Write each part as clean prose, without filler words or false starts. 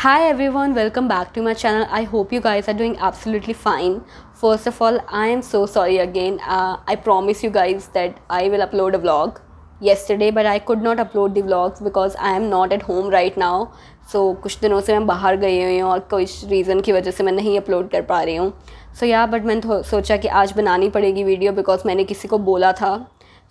Hi everyone, welcome back to my channel. I hope you guys are doing absolutely fine. First of all, I am so sorry again. I promise you guys that I will upload a vlog yesterday, but I could not upload the vlogs because I am not at home right now. So कुछ दिनों से मैं बाहर गई हुई हूँ और कुछ रीज़न की वजह से मैं नहीं अपलोड कर पा रही हूँ. बट मैंने सोचा कि आज बनानी पड़ेगी वीडियो बिकॉज मैंने किसी को बोला था.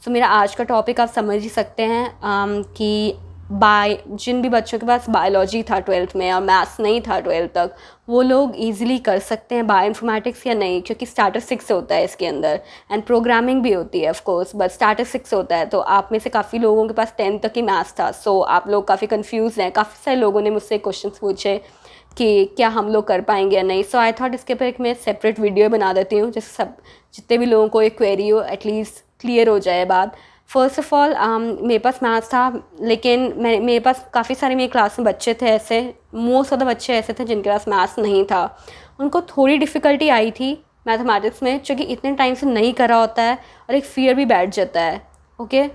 मेरा आज का टॉपिक आप समझ ही सकते हैं कि जिन भी बच्चों के पास बायोलॉजी था 12th में और मैथ्स नहीं था 12th तक, वो लोग इजीली कर सकते हैं बायो इन्फॉर्मेटिक्स या नहीं, क्योंकि स्टैटिस्टिक्स होता है इसके अंदर एंड प्रोग्रामिंग भी होती है ऑफ कोर्स, बट स्टैटिस्टिक्स होता है. तो आप में से काफ़ी लोगों के पास 10th तक ही मैथ्स था. आप लोग काफ़ी कंफ्यूज हैं. काफ़ी सारे लोगों ने मुझसे क्वेश्चन पूछे कि क्या हम लोग कर पाएंगे या नहीं. आई थॉट इसके ऊपर एक मैं सेपरेट वीडियो बना देती हूँ जिससे सब जितने भी लोगों को एक क्वेरी हो एटलीस्ट क्लियर हो जाए बात. फ़र्स्ट ऑफ़ ऑल मेरे पास मैथ्स था, लेकिन मेरे पास काफ़ी सारे मेरी क्लास में बच्चे थे ऐसे, मोस्ट ऑफ द बच्चे ऐसे थे जिनके पास मैथ्स नहीं था. उनको थोड़ी डिफ़िकल्टी आई थी मैथमेटिक्स में, क्योंकि इतने टाइम से नहीं करा होता है और एक फ़ियर भी बैठ जाता है. ओके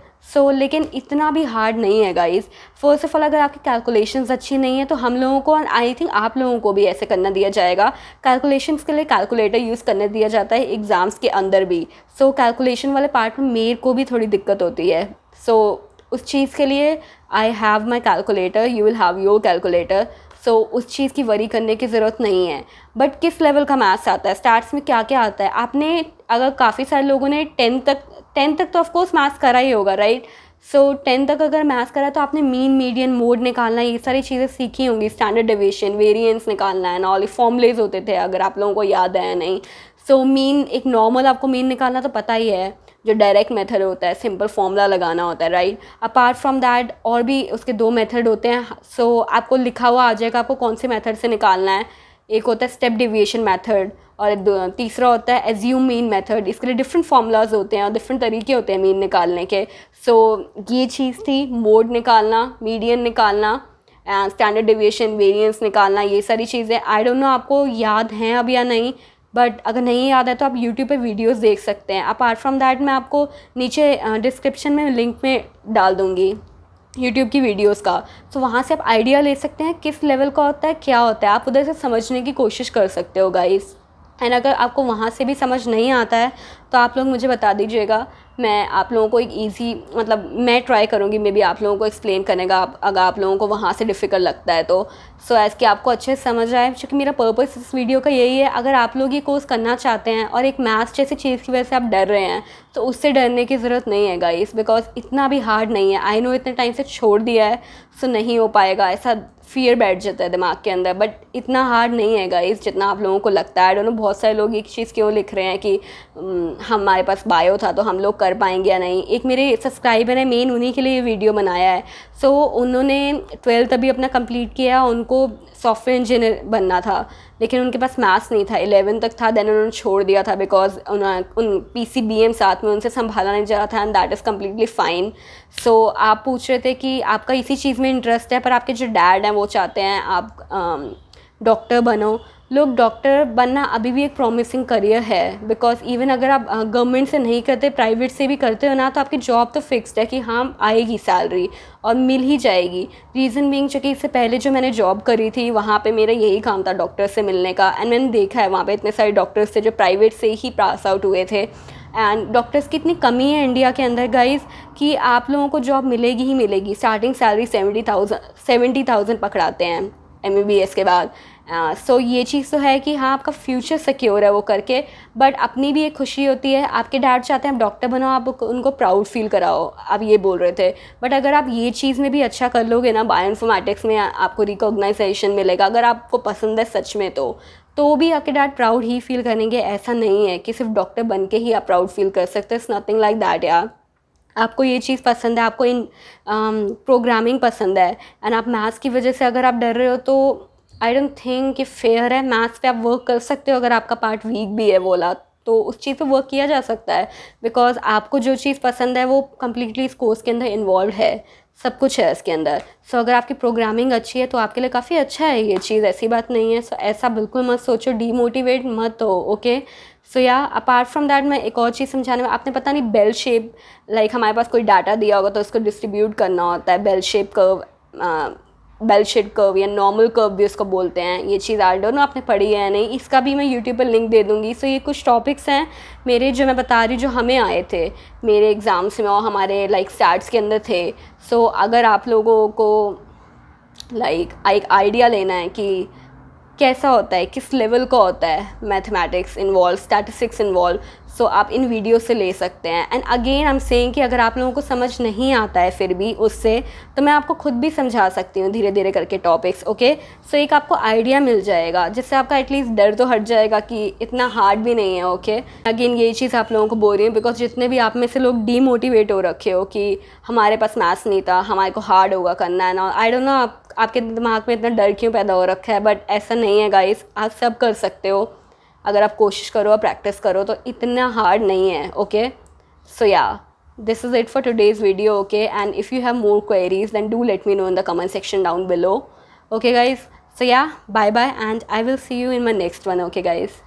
लेकिन इतना भी हार्ड नहीं है गाइज़. फ़र्स्ट ऑफ़ ऑल अगर आपकी कैलकुलेशंस अच्छी नहीं है तो हम लोगों को, आई थिंक आप लोगों को भी ऐसे करना दिया जाएगा. कैलकुलेशंस के लिए कैलकुलेटर यूज़ करने दिया जाता है एग्ज़ाम्स के अंदर भी. कैलकुलेशन वाले पार्ट में मेरे को भी थोड़ी दिक्कत होती है. उस चीज़ के लिए I have my calculator, you will have your calculator. उस चीज़ की वरी करने की ज़रूरत नहीं है. बट किस लेवल का मैथ्स आता है, स्टार्ट्स में क्या क्या आता है, आपने अगर काफ़ी सारे लोगों ने 10th तक तो ऑफकोर्स मैथ्स करा ही होगा, राइट. 10th तक अगर मैथ्स करा तो आपने मीन, मीडियन, मोड निकालना, ये सारी चीज़ें सीखी होंगी. स्टैंडर्ड डेविएशन, वेरिएंस निकालना है, ऑल फॉर्मूलेज होते थे अगर आप लोगों को याद है या नहीं. मीन, एक नॉर्मल आपको मीन निकालना तो पता ही है, जो डायरेक्ट मेथड होता है, सिंपल फॉर्मूला लगाना होता है, राइट. अपार्ट फ्रॉम दैट और भी उसके 2 मेथड होते हैं. आपको लिखा हुआ आ जाएगा आपको कौन से मेथड से निकालना है. एक होता है स्टेप डिविएशन मेथड और तीसरा होता है एज्यूम मीन मेथड. इसके लिए डिफरेंट फार्मूलाज होते हैं और डिफरेंट तरीके होते हैं मीन निकालने के. ये चीज़ थी, मोड निकालना, मीडियन निकालना, स्टैंडर्ड डिविएशन, वेरिएंस निकालना, ये सारी चीज़ें. आई डोंट नो आपको याद हैं अब या नहीं, बट अगर नहीं याद है तो आप यूट्यूब पे वीडियोस देख सकते हैं. अपार्ट फ्रॉम दैट मैं आपको नीचे डिस्क्रिप्शन में लिंक में डाल दूँगी यूट्यूब की वीडियोस का. वहाँ से आप आइडिया ले सकते हैं किस लेवल का होता है, क्या होता है. आप उधर से समझने की कोशिश कर सकते हो गाइस. एंड अगर आपको वहाँ से भी समझ नहीं आता है तो आप लोग मुझे बता दीजिएगा. मैं आप लोगों को एक ईजी, मतलब मैं ट्राई करूँगी मे बी आप लोगों को एक्सप्लेन करने का, अगर आप लोगों को वहाँ से डिफ़िकल्ट लगता है तो. एज़ कि आपको अच्छे से समझ आए, क्योंकि मेरा पर्पस इस वीडियो का यही है. अगर आप लोग ये कोर्स करना चाहते हैं और एक मैथ्स जैसी चीज़ की वजह से आप डर रहे हैं तो उससे डरने की ज़रूरत नहीं है गाइस, बिकॉज इतना भी हार्ड नहीं है. आई नो इतने टाइम से छोड़ दिया है नहीं हो पाएगा, ऐसा फियर बैठ जाता है दिमाग के अंदर. बट इतना हार्ड नहीं है गाइस जितना आप लोगों को लगता है. आई डोंट नो बहुत सारे लोग एक चीज़ क्यों लिख रहे हैं कि हमारे पास बायो था तो हम लोग कर पाएंगे या नहीं. एक मेरे सब्सक्राइबर है, मेन उन्हीं के लिए ये वीडियो बनाया है. उन्होंने 12th अभी अपना कंप्लीट किया, उनको सॉफ्टवेयर इंजीनियर बनना था, लेकिन उनके पास मैथ्स नहीं था. 11th तक था, देन उन्होंने छोड़ दिया था बिकॉज उन PCBM साथ में उनसे संभाला नहीं जा रहा था. And that is completely fine. आप पूछ रहे थे कि आपका इसी चीज़ में इंटरेस्ट है, पर आपके जो डैड हैं वो चाहते हैं आप डॉक्टर बनो. लोग डॉक्टर बनना अभी भी एक प्रॉमिसिंग करियर है, बिकॉज इवन अगर आप गवर्नमेंट से नहीं करते, प्राइवेट से भी करते हो ना, तो आपकी जॉब तो फिक्स्ड है कि हाँ आएगी सैलरी और मिल ही जाएगी. रीज़न बीइंग कि इससे पहले जो मैंने जॉब करी थी वहाँ पे मेरा यही काम था डॉक्टर से मिलने का. एंड मैंने देखा है वहाँ पे इतने सारे डॉक्टर्स थे जो प्राइवेट से ही पास आउट हुए थे. एंड डॉक्टर्स की इतनी कमी है इंडिया के अंदर गाइस कि आप लोगों को जॉब मिलेगी ही मिलेगी. स्टार्टिंग सैलरी 70,000 पकड़ाते हैं MBBS के बाद. ये चीज़ तो है कि हाँ आपका फ्यूचर सिक्योर है वो करके, बट अपनी भी एक खुशी होती है. आपके डैड चाहते हैं आप डॉक्टर बनो, आप उनको प्राउड फील कराओ, आप ये बोल रहे थे. बट अगर आप ये चीज़ में भी अच्छा कर लोगे ना, बायो इन्फॉर्मेटिक्स में आपको रिकॉग्नाइजेशन मिलेगा. अगर आपको पसंद है सच में तो भी आपके डैड प्राउड ही फील करेंगे. ऐसा नहीं है कि सिर्फ डॉक्टर बन के ही आप प्राउड फील कर सकते हैं. इट्स नथिंग लाइक दैट यार. आपको ये चीज़ पसंद है, आपको इन प्रोग्रामिंग पसंद है, एंड आप मैथ्स की वजह से अगर आप डर रहे हो तो आई डोंट थिंक कि फेयर है. मैथ्स पे आप वर्क कर सकते हो. अगर आपका पार्ट वीक भी है बोला तो उस चीज़ पे वर्क किया जा सकता है, बिकॉज आपको जो चीज़ पसंद है वो कम्प्लीटली इस कोर्स के अंदर इन्वॉल्व है, सब कुछ है इसके अंदर. अगर आपकी प्रोग्रामिंग अच्छी है तो आपके लिए काफ़ी अच्छा है ये चीज़, ऐसी बात नहीं है. ऐसा बिल्कुल मत सोचो, डीमोटिवेट मत हो. ओके अपार्ट फ्रॉम दैट मैं एक और चीज़ समझाने में, आपने पता नहीं बेल शेप, लाइक हमारे पास कोई डाटा दिया होगा तो उसको डिस्ट्रीब्यूट करना होता है. Bell shape curve bell shape curve या नॉर्मल कर्व भी उसको बोलते हैं, ये चीज़ आई डोंट नो आपने पढ़ी है या नहीं, इसका भी मैं यूट्यूब पर लिंक दे दूँगी। सो ये कुछ टॉपिक्स हैं मेरे जो मैं बता रही, जो हमें आए थे मेरे एग्ज़ाम्स में और हमारे लाइक स्टैट्स के अंदर थे। सो अगर आप लोगों को लाइक एक आइडिया लेना है कि कैसा होता है, किस लेवल का होता है मैथमेटिक्स इन्वॉल्व, स्टैटिस्टिक्स इन्वॉल्व, सो आप इन वीडियो से ले सकते हैं। And again I am saying कि अगर आप लोगों को समझ नहीं आता है फिर भी उससे, तो मैं आपको खुद भी समझा सकती हूँ धीरे धीरे करके टॉपिक्स, ओके। सो एक आपको आइडिया मिल जाएगा जिससे आपका एटलीस्ट डर तो हट जाएगा कि इतना हार्ड भी नहीं है, ओके। अगेन यही चीज़ आप लोगों को बोल रही हूँ बिकॉज जितने भी आप में से लोग डीमोटिवेट हो रखे हो कि हमारे पास मैथ्स नहीं था, हमारे को हार्ड होगा करना है ना, आई डोंट नो आपके दिमाग में इतना डर क्यों पैदा हो रखा है, बट ऐसा नहीं है गाइस, आप सब कर सकते हो अगर आप कोशिश करो और प्रैक्टिस करो तो इतना हार्ड नहीं है, okay. So yeah this is it for today's video, okay. And if you have more queries then do let me know in the comment section down below, okay guys. So yeah bye bye and I will see you in my next one, okay guys.